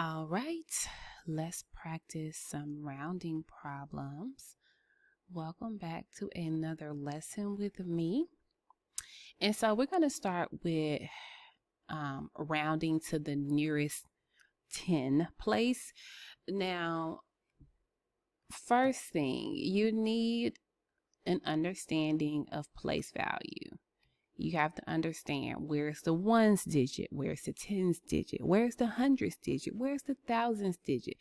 All right, let's practice some rounding problems. Welcome back to another lesson with me. And so we're going to start with rounding to the nearest 10 place. Now, first thing, you need an understanding of place value. You have to understand where's the ones digit, where's the tens digit, where's the hundreds digit, where's the thousands digit.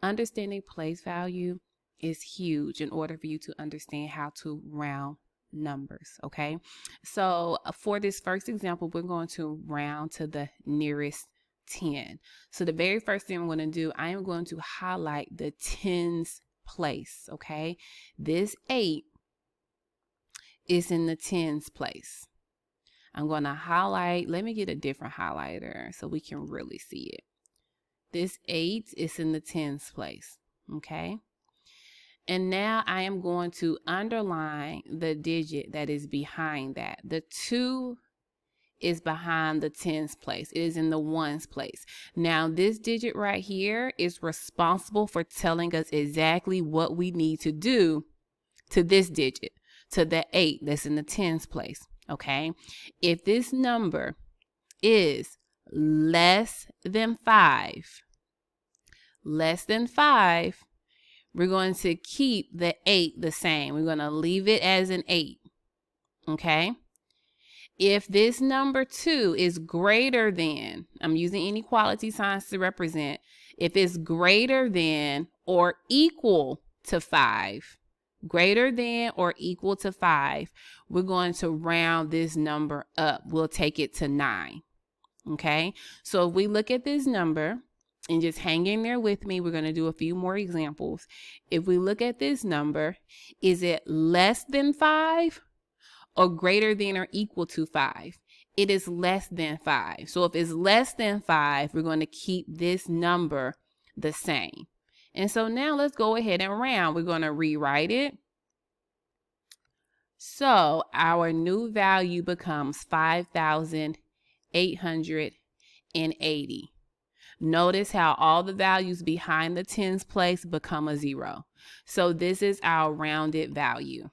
Understanding place value is huge in order for you to understand how to round numbers, okay? So for this first example, we're going to round to the nearest 10. So the very first thing I'm going to do, I am going to highlight the tens place, okay? This 8 is in the tens place. I'm going to highlight, let me get a different highlighter so we can really see it. This 8 is in the tens place, okay? And now I am going to underline the digit that is behind that. The 2 is behind the tens place. It is in the ones place. Now this digit right here is responsible for telling us exactly what we need to do to this digit, to the 8 that's in the tens place, okay? If this number is less than 5, we're going to keep the 8 the same. We're going to leave it as an 8, okay? If this number 2 is greater than, I'm using inequality signs to represent, if it's greater than or equal to 5, greater than or equal to 5, we're going to round this number up. We'll take it to 9, okay? So if we look at this number, and just hang in there with me, we're going to do a few more examples. If we look at this number, is it less than 5 or greater than or equal to 5? It is less than 5. So if it's less than 5, we're going to keep this number the same. And so now let's go ahead and round. We're going to rewrite it. So our new value becomes 5,880. Notice how all the values behind the tens place become a 0. So this is our rounded value.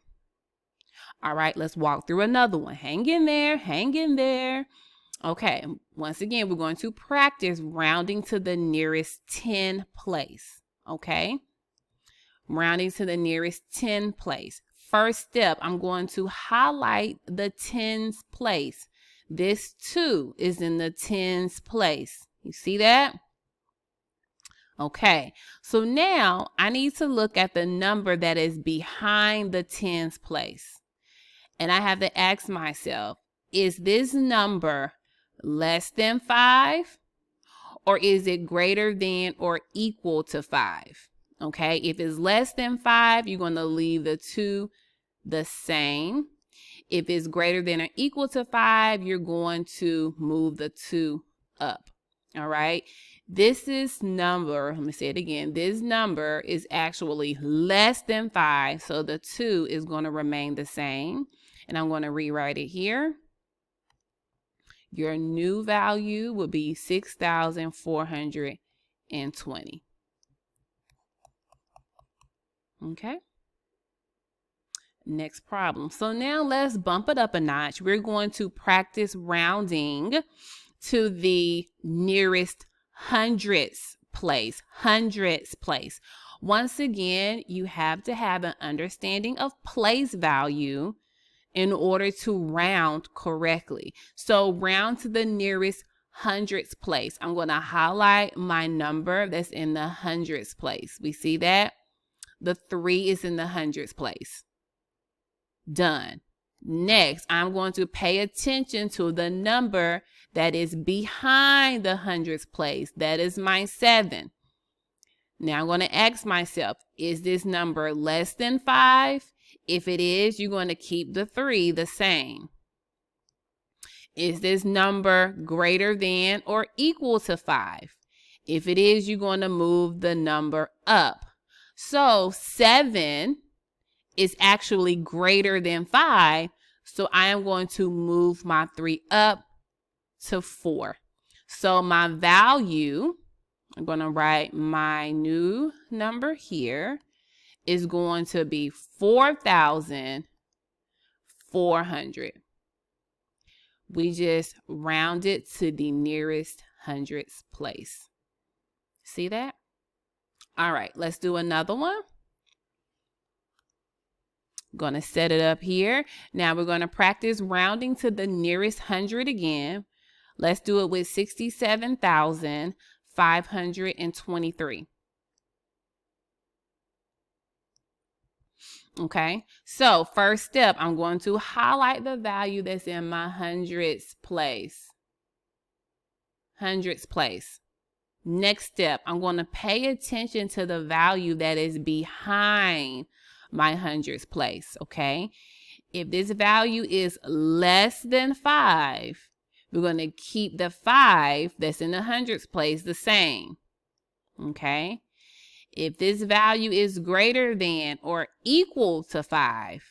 All right, let's walk through another one. Hang in there, hang in there. Okay, once again, we're going to practice rounding to the nearest 10 place. Okay, rounding to the nearest 10 place. First step, I'm going to highlight the tens place. This 2 is in the tens place. You see that? Okay, so now I need to look at the number that is behind the tens place. And I have to ask myself, is this number less than 5? Or is it greater than or equal to 5? Okay, if it's less than 5, you're going to leave the 2 the same. If it's greater than or equal to 5, you're going to move the 2 up. All right, this is number, let me say it again, this number is actually less than 5, so the 2 is going to remain the same. And I'm going to rewrite it here. Your new value will be 6,420. Okay. Next problem. So now let's bump it up a notch. We're going to practice rounding to the nearest hundreds place. Once again, you have to have an understanding of place value in order to round correctly. So round to the nearest hundreds place. I'm going to highlight my number that's in the hundreds place. We see that? The 3 is in the hundreds place. Done. Next, I'm going to pay attention to the number that is behind the hundreds place. That is my 7. Now I'm going to ask myself, is this number less than 5? If it is, you're going to keep the 3 the same. Is this number greater than or equal to 5? If it is, you're going to move the number up. So 7 is actually greater than 5, so I am going to move my 3 up to 4. So my value, I'm going to write my new number here is going to be 4,400. We just round it to the nearest hundredths place. See that? All right, let's do another one. Going to set it up here. Now we're going to practice rounding to the nearest hundred again. Let's do it with 67,523. Okay, so first step, I'm going to highlight the value that's in my hundredths place. Hundredths place. Next step, I'm going to pay attention to the value that is behind my hundredths place, okay? If this value is less than 5, we're going to keep the 5 that's in the hundredths place the same, okay? If this value is greater than or equal to 5,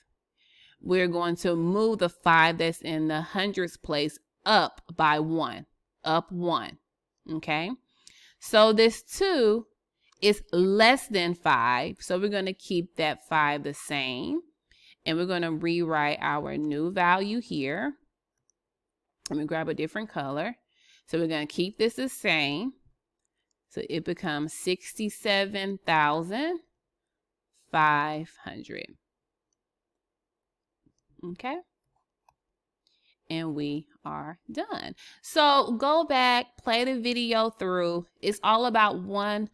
we're going to move the 5 that's in the hundredths place up by 1, up 1, okay? So this 2 is less than 5, so we're going to keep that 5 the same, and we're going to rewrite our new value here. Let me grab a different color. So we're going to keep this the same. So it becomes 67,500. Okay. And we are done. So go back, play the video through. It's all about one.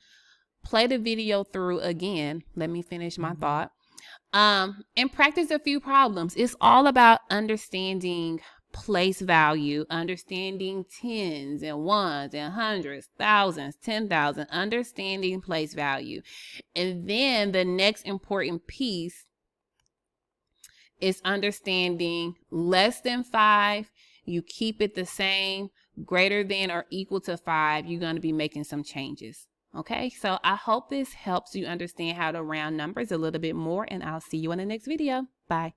Play the video through again. Let me finish my thought. And practice a few problems. It's all about understanding place value, understanding tens and ones and hundreds, thousands, 10,000, understanding place value. And then the next important piece is understanding less than 5, you keep it the same, greater than or equal to 5, you're going to be making some changes. Okay, so I hope this helps you understand how to round numbers a little bit more, and I'll see you in the next video. Bye.